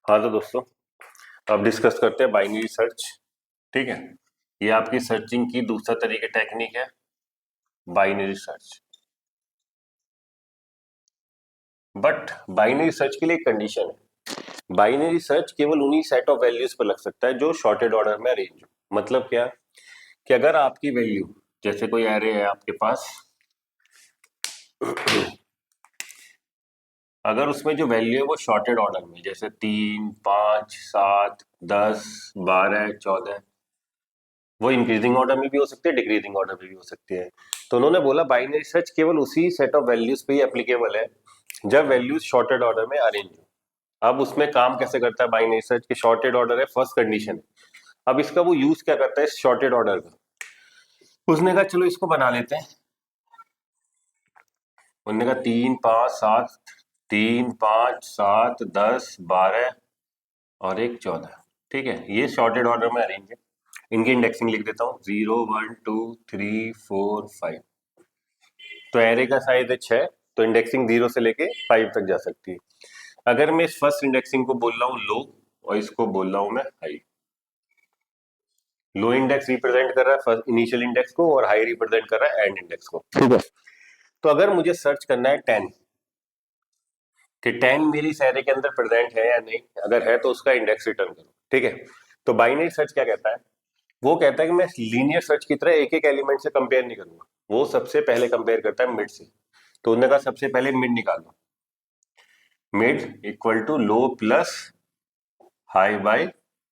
हाँ तो दोस्तों, अब डिस्कस करते हैं बाइनरी सर्च। ठीक है, ये आपकी सर्चिंग की दूसरा तरीके टेक्निक है, binary search. But binary search के लिए एक कंडीशन है। बाइनरी सर्च केवल उन्हीं सेट ऑफ वैल्यूज पर लग सकता है जो शॉर्टेड ऑर्डर में अरेंज हो। मतलब क्या कि अगर आपकी वैल्यू, जैसे कोई एरे है आपके पास, अगर उसमें जो वैल्यू है वो शॉर्टेड ऑर्डर में, जैसे 3, 5, 7, 10, 12, 14, वो इंक्रीजिंग ऑर्डर में भी हो सकते हैं, डिक्रीजिंग ऑर्डर में भी हो सकते हैं। तो उन्होंने बोला बाइनरी सर्च केवल उसी सेट ऑफ वैल्यूज पे ही एप्लीकेबल है जब वैल्यूज शॉर्टेड ऑर्डर में अरेंज हो। अब उसमें काम कैसे करता है बाइनरी सर्च के? शॉर्टेड ऑर्डर है फर्स्ट कंडीशन। अब इसका वो यूज क्या करता है शॉर्टेड ऑर्डर का? उसने कहा चलो इसको बना लेते हैं। उन्होंने कहा 3, 5, 7, 3, 5, 7, 10, 12 और एक 14। ठीक है, ये शॉर्टेड ऑर्डर में अरेंज है। इनकी इंडेक्सिंग लिख देता हूँ, 0, 1, 2, 3, 4, 5। तो एरे का साइज है 6, तो इंडेक्सिंग 0 से लेके 5 तक जा सकती है। अगर मैं इस फर्स्ट इंडेक्सिंग को बोल रहा हूँ लो और इसको बोल रहा हूँ मैं हाई। लो इंडेक्स रिप्रेजेंट कर रहा है फर्स्ट इनिशियल इंडेक्स को और हाई रिप्रेजेंट कर रहा है एंड इंडेक्स को। ठीक है, तो अगर मुझे सर्च करना है 10 कि 10 मेरी इस एरे के अंदर प्रेजेंट है या नहीं, अगर है तो उसका इंडेक्स रिटर्न करो। ठीक है, तो बाइनरी सर्च क्या कहता है? वो कहता है कि मैं लीनियर सर्च की तरह एक एक एलिमेंट से कंपेयर नहीं करूंगा, वो सबसे पहले कंपेयर करता है मिड से। तो उन्होंने कहा सबसे पहले मिड निकालो, mid equal to low plus high by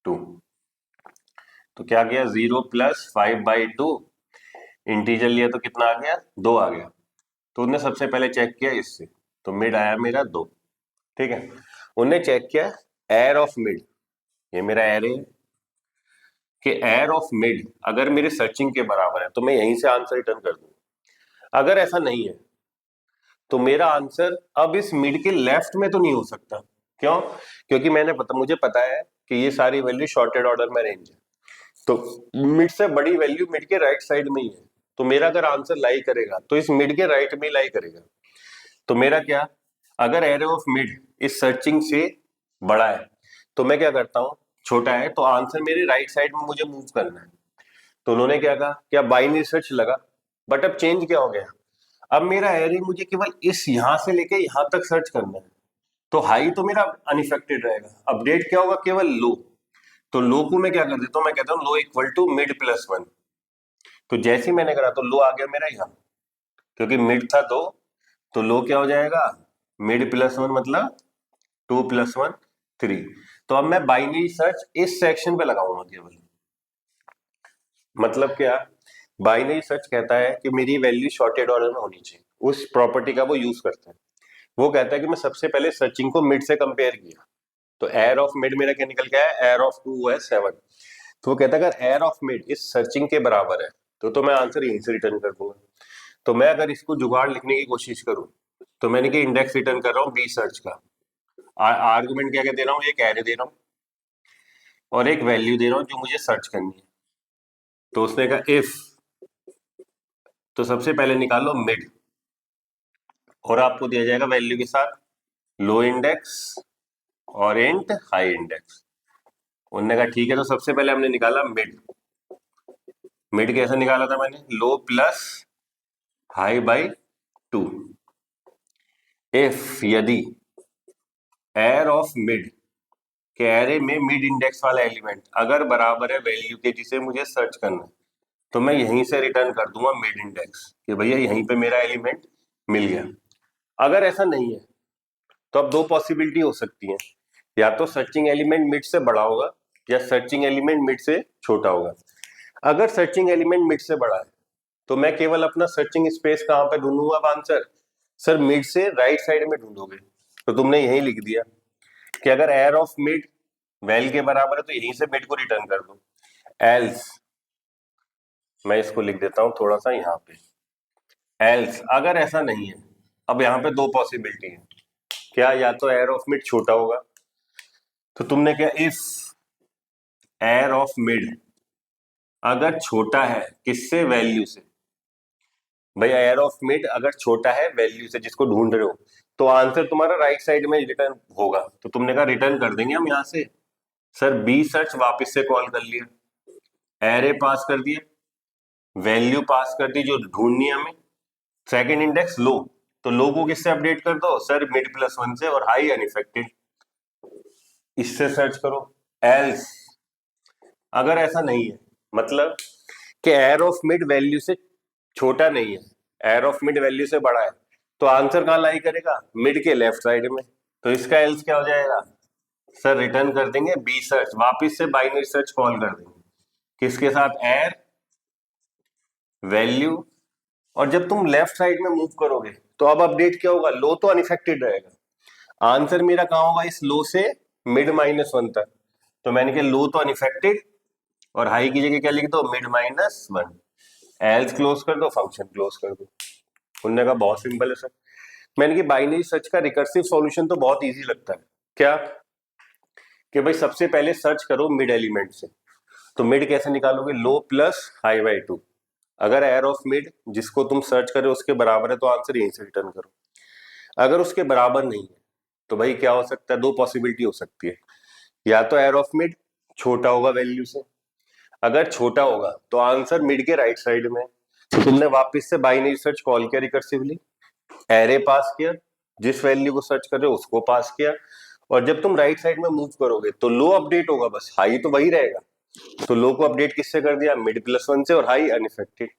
2। तो क्या गया, 0 प्लस 5/2, इंटीजर लिया तो कितना आ गया, 2 आ गया। तो उन्होंने सबसे पहले चेक किया इससे, तो मिड आया मेरा 2। ठीक है, उन्होंने चेक किया एयर ऑफ मिड, ये मेरा एरे है कि एयर ऑफ मिड अगर मेरे सर्चिंग के बराबर है तो मैं यहीं से आंसर रिटर्न कर दूंगा। अगर ऐसा नहीं है तो मेरा आंसर अब इस मिड के लेफ्ट में तो नहीं हो सकता। क्यों? क्योंकि मुझे पता है कि ये सारी वैल्यू शॉर्टेड ऑर्डर में रेंज है, तो मिड से बड़ी वैल्यू मिड के राइट साइड में ही है। तो मेरा अगर आंसर लाई करेगा तो इस मिड के राइट में लाई करेगा। तो मेरा क्या, अगर एरे ऑफ मिड इस सर्चिंग से बड़ा है तो मैं क्या करता हूं, छोटा है तो आंसर मेरे राइट साइड में मुझे मूव करना है। तो उन्होंने क्या कहा, क्या बाइनरी सर्च लगा, बट अब चेंज क्या हो गया, अब मेरा एरे मुझे केवल इस यहां से लेके यहां तक सर्च करना है। तो हाई तो मेरा अनइफेक्टेड रहेगा, अपडेट क्या होगा, केवल लो। तो लो को मैं क्या कर देता हूं, मैं कहता हूं लो इक्वल टू मिड प्लस 1। तो जैसे ही मैंने करा तो लो आ गया मेरा यहाँ, क्योंकि मिड था 2, तो लो क्या हो जाएगा, मिड प्लस 1 मतलब 2 प्लस 1 3। तो अब मैं बाइनरी सर्च इस सेक्शन पे लगाऊंगा केवल। मतलब क्या, बाइनरी सर्च कहता है कि मेरी वैल्यू शॉर्टेड ऑर्डर में होनी चाहिए, उस प्रॉपर्टी का वो यूज करता है। वो कहता है कि मैं सबसे पहले सर्चिंग को मिड से कंपेयर किया, तो एयर ऑफ मिड मेरा क्या निकल के आया, एयर ऑफ 2 है 7। तो वो कहता है अगर एयर ऑफ मिड इस सर्चिंग के बराबर है तो मैं आंसर यहीं से रिटर्न कर दूंगा। तो मैं अगर इसको जुगाड़ लिखने की कोशिश करूं तो मैंने कि इंडेक्स रिटर्न कर रहा हूँ बी सर्च का। आर्गुमेंट क्या क्या दे रहा हूँ, एक एरे दे रहा हूँ और एक वैल्यू दे रहा हूँ जो मुझे सर्च करनी है। तो उसने कहा इफ, तो सबसे पहले निकालो मिड और आपको दिया जाएगा वैल्यू के साथ लो इंडेक्स और इंट हाई इंडेक्स। उन्होंने कहा ठीक है, तो सबसे पहले हमने निकाला मिड। मिड कैसे निकाला था मैंने, लो प्लस हाई बाई 2। इफ यदि एयर ऑफ मिड के एरे में मिड इंडेक्स वाला एलिमेंट अगर बराबर है वैल्यू के जिसे मुझे सर्च करना है, तो मैं यहीं से रिटर्न कर दूंगा मिड इंडेक्स कि भैया यहीं पे मेरा एलिमेंट मिल गया। अगर ऐसा नहीं है तो अब दो पॉसिबिलिटी हो सकती है, या तो सर्चिंग एलिमेंट मिड से बड़ा होगा या सर्चिंग एलिमेंट मिड से छोटा होगा। अगर सर्चिंग एलिमेंट मिड से बड़ा है तो मैं केवल अपना सर्चिंग स्पेस कहां पे ढूंढूंगा, अब आंसर सर मिड से राइट साइड में ढूंढोगे। तो तुमने यही लिख दिया कि अगर एयर ऑफ मिड वेल के बराबर है तो यहीं से मिड को रिटर्न कर दो। एल्स, मैं इसको लिख देता हूं थोड़ा सा यहाँ पे, एल्स अगर ऐसा नहीं है, अब यहाँ पे दो पॉसिबिलिटी है, क्या या तो एयर ऑफ मिड छोटा होगा, तो तुमने क्या इफ एयर ऑफ मिड अगर छोटा है किससे, वैल्यू से। भैया एयर ऑफ मिड अगर छोटा है वैल्यू से जिसको ढूंढ रहे हो, तो आंसर तुम्हारा राइट साइड में रिटर्न होगा। तो तुमने कहा रिटर्न कर देंगे हम यहां से। सर बी सर्च वापस से कॉल कर लिया, एरे पास कर दिया, वैल्यू पास कर दी जो ढूंढनी है हमें, सेकंड इंडेक्स लो, तो लो को किससे अपडेट कर दो सर, मिड प्लस वन से, और हाई अनइफेक्टेड, इससे सर्च करो। एल्स अगर ऐसा नहीं है, मतलब कि एयर ऑफ मिड वैल्यू से छोटा नहीं है, एयर ऑफ मिड वैल्यू से बड़ा है, तो आंसर कहां लाई करेगा, मिड के लेफ्ट साइड में। तो इसका एल्स क्या हो जाएगा सर, रिटर्न कर देंगे बी सर्च, वापिस से बाइनरी सर्च कॉल कर देंगे किसके साथ, एयर वैल्यू, और जब तुम लेफ्ट साइड में मूव करोगे तो अब अपडेट क्या होगा, लो तो अनइफेक्टेड रहेगा, आंसर मेरा कहां होगा, इस लो से मिड माइनस वन तक। तो मैंने कहा लो तो अनइफेक्टेड, और हाई की जगह क्या लिख दो, mid minus one, else close कर दो, फंक्शन क्लोज कर दो। उन्होंने कहा बहुत सिंपल है सर। मैंने कि बाइनरी सर्च का रिकर्सिव सॉल्यूशन तो बहुत इजी लगता है, क्या कि भाई सबसे पहले सर्च करो मिड एलिमेंट से। तो मिड कैसे निकालोगे, लो प्लस हाई बाई टू, अगर एयर ऑफ मिड जिसको तुम सर्च करे उसके बराबर है तो आंसर यहीं से रिटर्न करो, अगर उसके बराबर नहीं है तो भाई क्या हो सकता है, दो पॉसिबिलिटी हो सकती है, या तो एयर ऑफ मिड छोटा होगा वैल्यू से, अगर छोटा होगा तो आंसर मिड के राइट साइड में। तो तुमने वापस से बाइनरी सर्च कॉल किया रिकर्सिवली, एरे पास किया, जिस वैल्यू को सर्च कर रहे हो उसको पास किया, और जब तुम राइट साइड में मूव करोगे तो लो अपडेट होगा, बस हाई तो वही रहेगा। तो लो को अपडेट किससे कर दिया, मिड प्लस वन से, और हाई अनइफेक्टेड।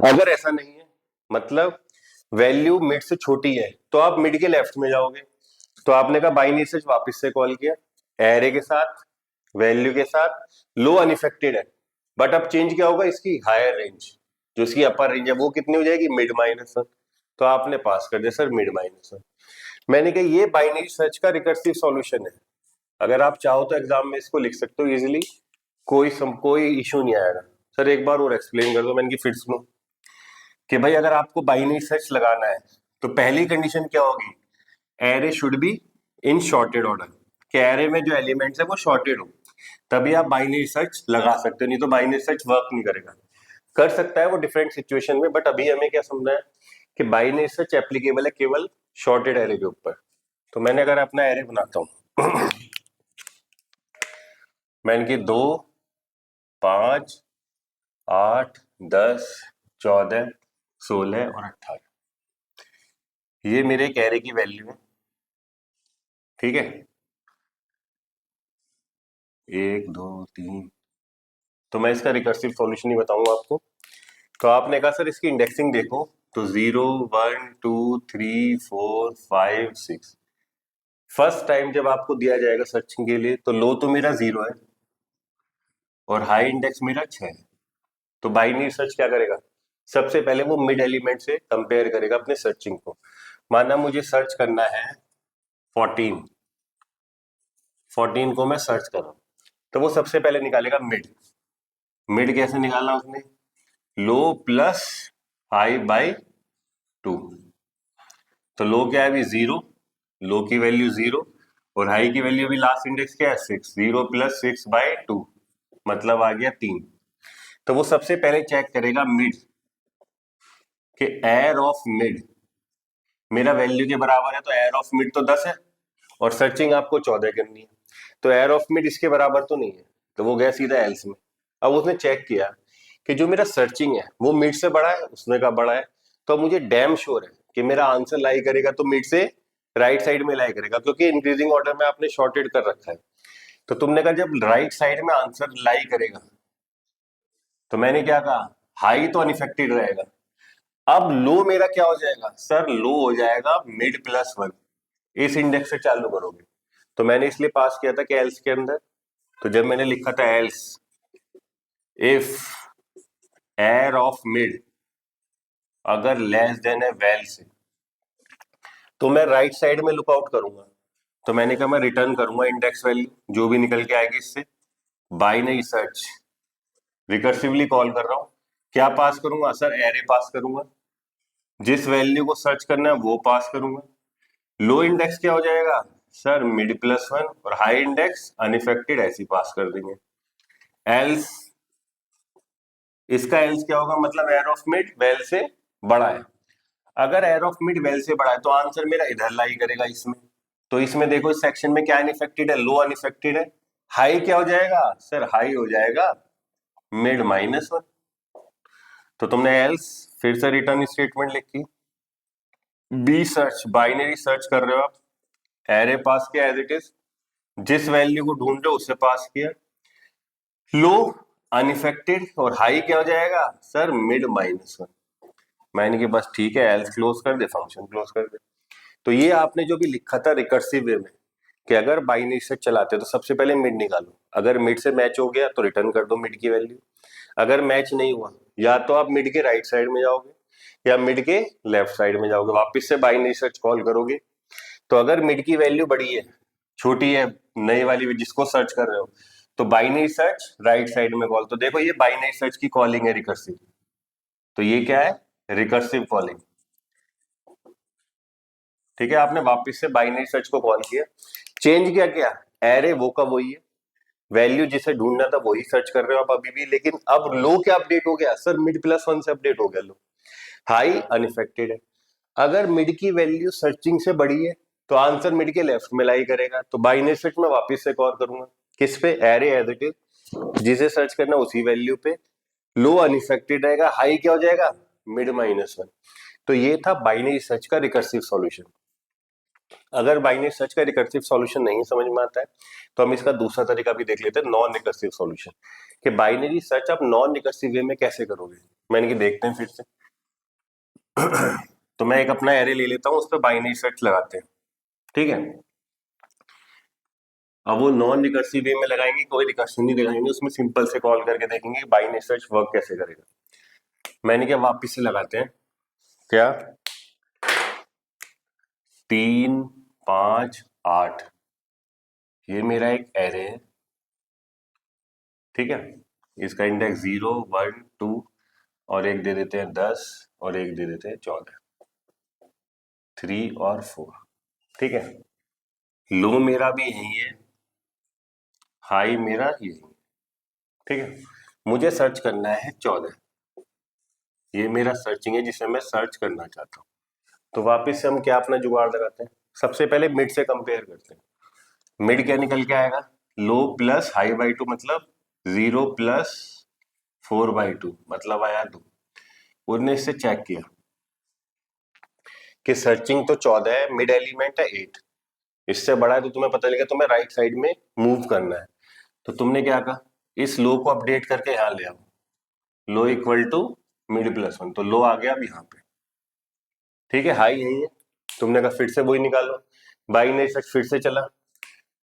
अगर ऐसा नहीं है, मतलब वैल्यू मिड से छोटी है, तो आप मिड के लेफ्ट में जाओगे। तो आपने कहा बाइनरी सर्च वापस से कॉल किया, एरे के साथ वैल्यू के साथ, लो अनइफेक्टेड है, बट अब चेंज क्या होगा, इसकी हायर रेंज, जो इसकी अपर रेंज है वो कितनी हो जाएगी, मिड माइनस वन। तो आपने पास कर दिया सर मिड माइनस वन। मैंने कहा ये बाइनरी सर्च का रिकर्सिव सॉल्यूशन है, अगर आप चाहो तो एग्जाम में इसको लिख सकते हो इजीली, कोई इशू नहीं आएगा। सर एक बार और एक्सप्लेन कर दो, मैंने की फिर सुनो कि भाई अगर आपको बाइनरी सर्च लगाना है तो पहली कंडीशन क्या होगी, array should be in shorted order, कि एरे में जो एलिमेंट्स है वो शॉर्टेड हो, तभी आप बाइनरी सर्च लगा सकते हो, नहीं तो बाइनरी सर्च वर्क नहीं करेगा। कर सकता है वो डिफरेंट सिचुएशन में, बट अभी हमें क्या समझना है कि बाइनरी सर्च एप्लीकेबल है केवल शॉर्टेड एरे के ऊपर। तो मैंने अगर अपना एरे बनाता हूं मैंने की 2, 5, 8, 10, 14, 16 और 18, ये मेरे एक एरे की वैल्यू है, ठीक है, 1, 2, 3। तो मैं इसका रिकर्सिव सॉल्यूशन ही बताऊंगा आपको। तो आपने कहा सर इसकी इंडेक्सिंग देखो, तो 0, 1, 2, 3, 4, 5, 6। फर्स्ट टाइम जब आपको दिया जाएगा सर्चिंग के लिए तो लो तो मेरा 0 है और हाई इंडेक्स मेरा 6 है। तो बाइनरी सर्च क्या करेगा, सबसे पहले वो मिड एलिमेंट से कंपेयर करेगा अपने सर्चिंग को। माना मुझे सर्च करना है 14, 14 को मैं सर्च कर रहा हूं, तो वो सबसे पहले निकालेगा मिड। मिड कैसे निकालना उसने, लो प्लस हाई बाई टू। तो लो क्या है अभी 0, लो की वैल्यू 0, और हाई की वैल्यू अभी लास्ट इंडेक्स क्या है 6, 0 प्लस 6 बाई 2, मतलब आ गया 3। तो वो सबसे पहले चेक करेगा मिड, कि एयर ऑफ मिड मेरा वैल्यू के बराबर है, तो एयर ऑफ मिड तो 10 है और सर्चिंग आपको 14 करनी है, तो एयर ऑफ मिड इसके बराबर तो नहीं है, तो वो गया सीधा एल्स में। अब उसने चेक किया कि जो मेरा सर्चिंग है वो मिड से बड़ा है, उसने कहा बड़ा है, तो अब मुझे डैम श्योर है कि मेरा आंसर लाई करेगा तो मिड से राइट साइड में लाई करेगा, क्योंकि इंक्रीजिंग ऑर्डर में आपने शॉर्टेड कर रखा है। तो तुमने कहा जब राइट साइड में आंसर लाई करेगा, तो मैंने क्या कहा, हाई तो अनइफेक्टेड रहेगा। अब लो मेरा क्या हो जाएगा सर, लो हो जाएगा मिड प्लस वन, इस इंडेक्स से चालू करोगे। तो मैंने इसलिए पास किया था कि एल्स के अंदर, तो जब मैंने लिखा था else if arr of mid अगर लेस देन है वेल से, तो मैं राइट साइड में लुक आउट करूंगा। तो मैंने कहा मैं रिटर्न करूंगा इंडेक्स वैल्यू जो भी निकल के आएगी इससे, बाइनरी सर्च रिकर्सिवली कॉल कर रहा हूं, क्या पास करूंगा सर, एरे पास करूंगा, जिस वैल्यू को सर्च करना है वो पास करूंगा। लो इंडेक्स क्या हो जाएगा सर, मिड प्लस वन, और हाई इंडेक्स अनइफेक्टेड ऐसी पास कर देंगे। एल्स इसका एल्स क्या होगा, मतलब एयर ऑफ मिड वेल से बड़ा है। अगर एयर ऑफ मिड वेल से बड़ा है तो आंसर मेरा इधर लाई करेगा इसमें। तो इसमें देखो इस सेक्शन में क्या अनइफेक्टेड है, लो अनइफेक्टेड है। हाई क्या हो जाएगा सर, हाई हो जाएगा मिड -1। तो तुमने एल्स फिर से रिटर्न स्टेटमेंट लिखी। बी सर्च, बाइनरी सर्च कर रहे हो आप, एरे पास किया एज इट इज, जिस वैल्यू को ढूंढ रहे हो उसे पास किया, लो अनइफेक्टेड और हाई क्या हो जाएगा सर मिड -1। मैंने कि बस ठीक है, एल्स क्लोज कर दे, फंक्शन क्लोज कर दे। तो ये आपने जो भी लिखा था रिकर्सिव वे में कि अगर बाइनरी सर्च चलाते हो तो सबसे पहले मिड निकालो, अगर मिड से मैच हो गया तो रिटर्न कर दो मिड की वैल्यू, अगर मैच नहीं हुआ या तो आप मिड के राइट साइड में जाओगे या मिड के लेफ्ट साइड में जाओगे, वापस से बाइनरी सर्च कॉल करोगे। तो अगर मिड की वैल्यू बड़ी है, छोटी है, नई वाली जिसको सर्च कर रहे हो, तो बाइनरी सर्च राइट साइड में कॉल। तो देखो ये बाइनरी सर्च की कॉलिंग है रिकर्सिव। तो ये क्या है, रिकर्सिव कॉलिंग। ठीक है, आपने वापस से बाइनरी सर्च को कॉल किया, चेंज क्या किया, एरे वो का वही है, वैल्यू जिसे ढूंढना था वही सर्च कर रहे हो आप अभी भी, लेकिन अब लो क्या अपडेट हो गया सर, मिड +1 से अपडेट हो गया लो। हाई अनइफेक्टेड है, अगर मिड की वैल्यू सर्चिंग से बड़ी है तो आंसर मिड के लेफ्ट में लाई करेगा। तो बाइनरी सर्च में वापस से कॉल करूंगा किस पे, एरे एज इट इज, जिसे सर्च करना उसी वैल्यू पे, लो अनइफेक्टेड रहेगा, हाई क्या हो जाएगा मिड -1। तो ये था बाइनरी सर्च का रिकर्सिव सॉल्यूशन। अगर बाइनरी सर्च का रिकर्सिव सॉल्यूशन नहीं समझ में आता है तो हम इसका दूसरा तरीका भी देख लेते हैं, नॉन रिकर्सिव सॉल्यूशन, कि बाइनरी सर्च आप नॉन रिकर्सिव वे में कैसे करोगे। मैंने कि देखते हैं फिर से। तो मैं एक अपना एरे ले लेता हूं, उस पर बाइनरी सर्च लगाते हैं, ठीक है। अब वो नॉन रिकर्सिव वे में लगाएंगे, कोई रिकर्शन नहीं लगाएंगे, उसमें सिंपल से कॉल करके देखेंगे बाइनरी सर्च वर्क कैसे करेगा। मैंने क्या वापिस से लगाते हैं, क्या 3 5 8, ये मेरा एक एरे है, ठीक है। इसका इंडेक्स 0 1 2 और एक दे देते हैं 10 और एक दे देते हैं 14, 3 और 4, ठीक है। लो मेरा भी यही है, हाई मेरा यही है, ठीक है। मुझे सर्च करना है 14, ये मेरा सर्चिंग है जिसे मैं सर्च करना चाहता हूँ। तो वापस से हम क्या अपना जुगाड़ लगाते हैं, सबसे पहले मिड से कंपेयर करते हैं। मिड क्या निकल के आएगा, लो प्लस हाई बाई 2 मतलब 0 प्लस 4/2 मतलब आया 2। उन्होंने इससे चेक किया कि सर्चिंग तो 14 है, मिड एलिमेंट है 8, इससे बड़ा है तो तुम्हें पता लगा तुम्हें राइट साइड में मूव करना है। तो तुमने क्या कहा, इस लो को अपडेट करके यहाँ ले आओ, लो इक्वल टू मिड +1, तो लो आ गया अब यहाँ पे, ठीक है। हाई यही है, तुमने कहा फिर से वही निकालो, बाइनरी सर्च फिर से चला,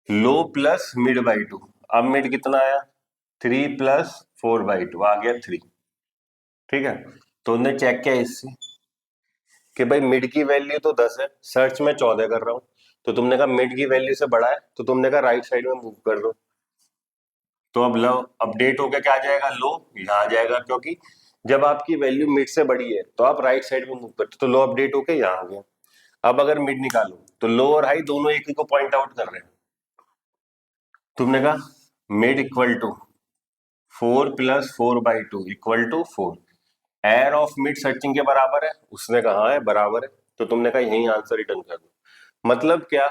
लो प्लस मिड/2, अब मिड कितना आया 3 + 4/2 आ गया 3, ठीक है। तो उन्होंने चेक किया इससे कि भाई मिड की वैल्यू तो 10 है, सर्च में 14 कर रहा हूं, तो तुमने कहा मिड की वैल्यू से बड़ा है, तो तुमने कहा राइट साइड में मूव कर दो। तो अब लो अपडेट होकर क्या आ जाएगा, लो यहाँ आ जाएगा, क्योंकि जब आपकी वैल्यू मिड से बड़ी है तो आप राइट साइड में मूव करते, तो लो अपडेट होकर यहाँ आ गया। अब अगर मिड निकालो तो लो और हाई दोनों एक ही को पॉइंट आउट कर रहे हैं। तुमने कहा mid equal to 4 + 4/2 equal to 4, arr of mid searching के बराबर है, उसने कहा है बराबर है, तो तुमने कहा यही आंसर रिटर्न कर दो। मतलब क्या,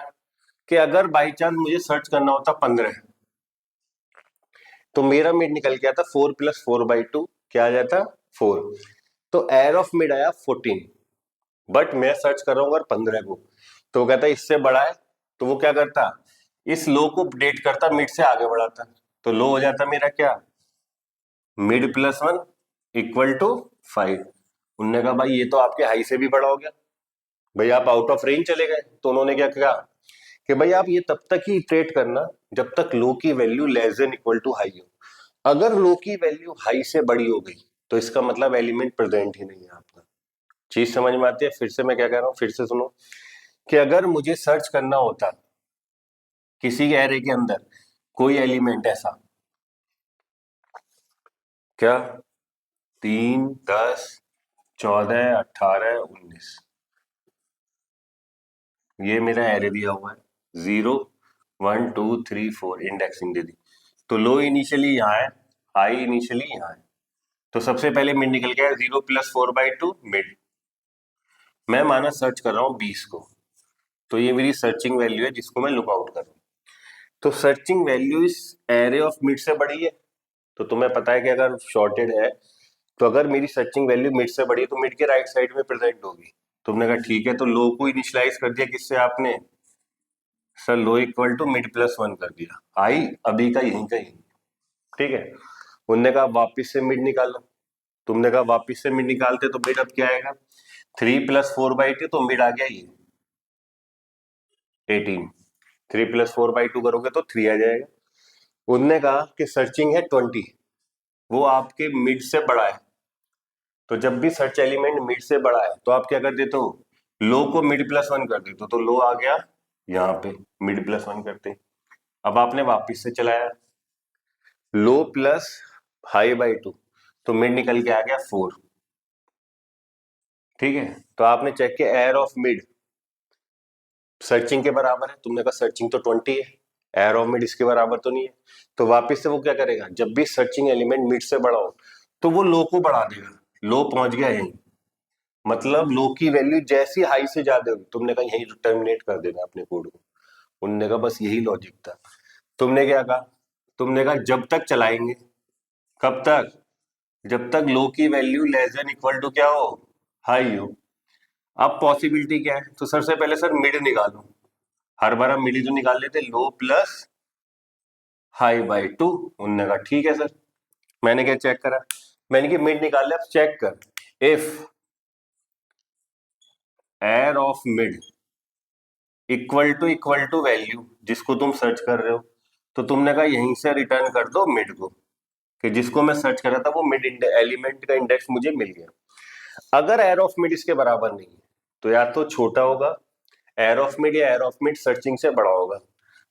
कि अगर बाई चांस मुझे सर्च करना होता 15, तो मेरा मिड निकल के आता 4 + 4/2, क्या आ जाता 4, तो एयर ऑफ मिड आया 14, बट मैं सर्च कर रहा हूँ अगर 15 को, तो वो कहता है इससे बड़ा है, तो वो क्या करता, इस लो को अपडेट करता, मिड से आगे बढ़ाता, तो लो हो जाता मेरा क्या, मिड +1 इक्वल टू 5। उनने कहा भाई ये तो आपके हाई से भी बड़ा हो गया, भाई आप आउट ऑफ रेंज चले गए। तो उन्होंने क्या कहा कि भाई आप ये तब तक ही इटरेट करना जब तक लो की value less than equal to high हो, अगर लो की वैल्यू हाई से बड़ी हो गई तो इसका मतलब एलिमेंट प्रेजेंट ही नहीं है आपका। चीज समझ में आती है, फिर से मैं क्या कह रहा हूँ, फिर से सुनो, कि अगर मुझे सर्च करना होता किसी एरे के अंदर कोई एलिमेंट ऐसा, क्या 3 10 14 18 19, ये मेरा एरे दिया हुआ है, 0 1 2 3 4 इंडेक्सिंग दे दी, तो लो इनिशियली यहाँ है, हाई इनिशियली यहाँ है, तो सबसे पहले मिड निकल गया 0 + 4/2 मिड, मैं माना सर्च कर रहा हूँ 20 को, तो ये मेरी सर्चिंग वैल्यू है जिसको मैं लुक आउट कर रहा हूँ। तो सर्चिंग वैल्यू इस एरे ऑफ मिड से बड़ी है, तो तुम्हें पता है कि अगर शॉर्टेड है तो अगर मेरी सर्चिंग वैल्यू मिड से बड़ी है तो मिड के राइट साइड में प्रेजेंट होगी। तुमने कहा ठीक है, तो लो को इनिशियलाइज कर दिया किससे आपने? Sir low equal to mid plus 1 कर दिया, आई अभी का यहीं का यहीं। ठीक है, उनने कहा वापिस से मिड निकालो, तुमने कहा वापिस से मिड निकालते तो मिड अब क्या आएगा? 3 + 4/2, तो मिड आ गया ये 18। 3 + 4/2 करोगे तो 3 आ जाएगा। उनने कहा कि सर्चिंग है 20, वो आपके मिड से बड़ा है, तो जब भी सर्च एलिमेंट मिड से बड़ा है तो आप क्या कर देते हो? लो को मिड प्लस 1 कर देते हो, तो लो आ गया यहाँ पे, मिड प्लस 1 करते। अब आपने वापिस से चलाया, लो प्लस हाई/2, तो मिड निकल के आ गया 4। ठीक है, तो आपने चेक किया एयर ऑफ मिड सर्चिंग के बराबर है, तुमने कहा सर्चिंग तो 20 है, एयर ऑफ मिड इसके बराबर तो नहीं है। तो वापिस से वो क्या करेगा, जब भी सर्चिंग एलिमेंट मिड से बड़ा हो तो वो लो को बढ़ा देगा। लो पहुंच गया यहीं, मतलब लो की वैल्यू जैसी हाई से ज्यादा होगी, तुमने कहा यही टर्मिनेट कर देना अपने कोड को। उनने कहा बस यही लॉजिक था। तुमने क्या कहा? तुमने कहा जब तक चलाएंगे, कब तक? जब तक लो की value less than equal to क्या हो, हाई हो। अब पॉसिबिलिटी क्या है? तो सबसे पहले सर मिड निकालो, हर बार हम मिड ही तो निकाल लेते, लो प्लस हाई/2। उनने कहा ठीक है सर। मैंने क्या चेक करा? मैंने कि मिड निकाल लिया, अब चेक कर if arr of mid equal to value जिसको तुम सर्च कर रहे हो, तो तुमने कहा यहीं से रिटर्न कर दो मिड को, कि जिसको मैं सर्च कर रहा था वो मिड एलिमेंट का इंडेक्स मुझे मिल गया। अगर एयर ऑफ मिड इसके बराबर नहीं है तो या तो छोटा होगा एयर ऑफ मिड, या एयर ऑफ मिड सर्चिंग से बड़ा होगा।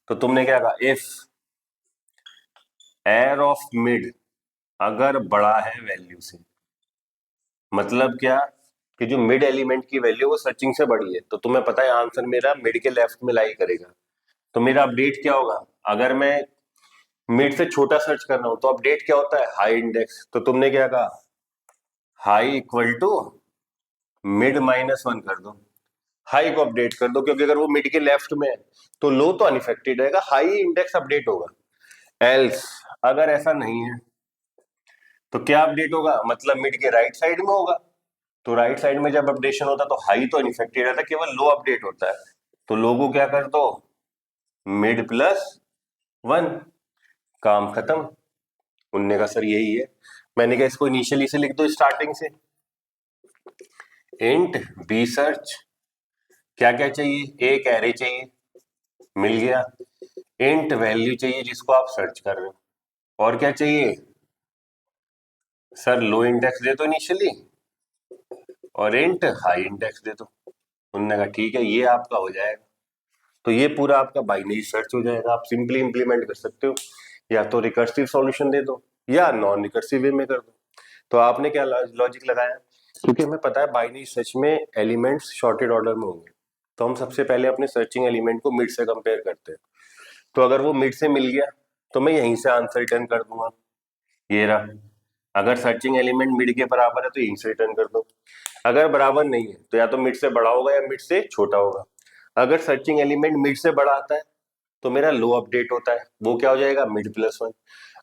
तो तुमने क्या कहा? इफ एयर ऑफ मिड अगर बड़ा है वैल्यू से, मतलब क्या? कि जो मिड एलिमेंट की वैल्यू वो सर्चिंग से बड़ी है, तो तुम्हें पता है आंसर मेरा मिड के लेफ्ट में लाई करेगा। तो मेरा अपडेट क्या होगा? अगर मैं मिड से छोटा सर्च कर रहा हूं तो अपडेट क्या होता है? High index. तो तुमने क्या कहा? हाई इक्वल टू मिड-1 कर दो, हाई को अपडेट कर दो, क्योंकि अगर वो मिड के लेफ्ट में है तो लो तो अनइफेक्टेड रहेगा, हाई इंडेक्स अपडेट होगा। एल्स अगर ऐसा नहीं है तो क्या अपडेट होगा? मतलब मिड के राइट साइड में होगा, तो राइट साइड में जब अपडेशन होता है तो हाई तो अनइफेक्टेड रहता है, केवल लो अपडेट होता है। तो लो को क्या कर दो? मिड+1, काम खत्म। उनने कहा सर यही है। मैंने कहा इसको इनिशियली से लिख दो, स्टार्टिंग से इंट बी सर्च। क्या क्या चाहिए? एक एरे चाहिए, मिल गया। इंट वैल्यू चाहिए जिसको आप सर्च कर रहे हो, और क्या चाहिए? सर लो इंडेक्स दे दो इनिशियली, और इंट हाई इंडेक्स दे दो। उन्होंने कहा ठीक है, ये आपका हो जाएगा। तो ये पूरा आपका बाइनरी सर्च हो जाएगा। आप सिंपली इंप्लीमेंट कर सकते हो, या तो रिकर्सिव सॉल्यूशन दे दो या नॉन रिकर्सिव वे में कर दो। तो आपने क्या लॉजिक लगाया? क्योंकि हमें पता है बाइनरी सर्च में एलिमेंट्स शॉर्टेड ऑर्डर में होंगे, तो हम सबसे पहले अपने सर्चिंग एलिमेंट को मिड से कंपेयर करते हैं। तो अगर वो मिड से मिल गया तो मैं यहीं से आंसर रिटर्न कर दूंगा, ये रहा। अगर सर्चिंग एलिमेंट मिड के बराबर है तो यहीं से रिटर्न कर दो। अगर बराबर नहीं है तो या तो मिड से बड़ा होगा या मिड से छोटा होगा। अगर सर्चिंग एलिमेंट मिड से बड़ा आता है तो मेरा लो अपडेट होता है, वो क्या हो जाएगा? मिड+1।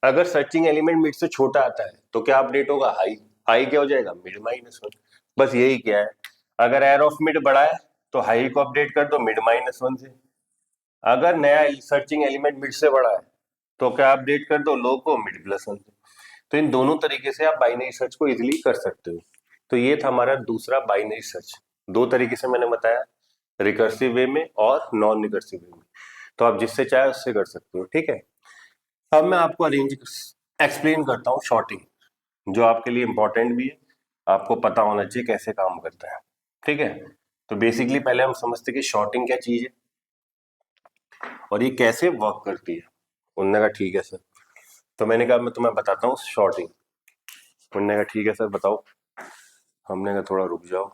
अगर सर्चिंग एलिमेंट मिड से छोटा आता है तो क्या अपडेट होगा? हाई। हाई क्या हो जाएगा? मिड-1। बस यही क्या है। अगर एयर ऑफ मिड बड़ा है तो हाई को अपडेट कर दो मिड-1 से। अगर नया सर्चिंग एलिमेंट मिड से बड़ा है तो क्या अपडेट कर दो? लो को मिड+1 से। तो इन दोनों तरीके से आप बाइनरी सर्च को इजीली कर सकते हो। तो ये था हमारा दूसरा बाइनरी सर्च। दो तरीके से मैंने बताया, रिकर्सिव वे में और नॉन रिकर्सिव वे में। तो आप जिससे चाहे उससे कर सकते हो। ठीक है, अब मैं आपको अरेंज एक्सप्लेन करता हूँ शॉर्टिंग, जो आपके लिए इंपॉर्टेंट भी है, आपको पता होना चाहिए कैसे काम करता है। ठीक है, तो बेसिकली पहले हम समझते हैं कि शॉर्टिंग क्या चीज है और ये कैसे वर्क करती है। उन्होंने कहा ठीक है सर। तो मैंने कहा मैं तुम्हें बताता हूँ शॉर्टिंग। उन्होंने कहा ठीक है सर बताओ। हमने कहा थोड़ा रुक जाओ,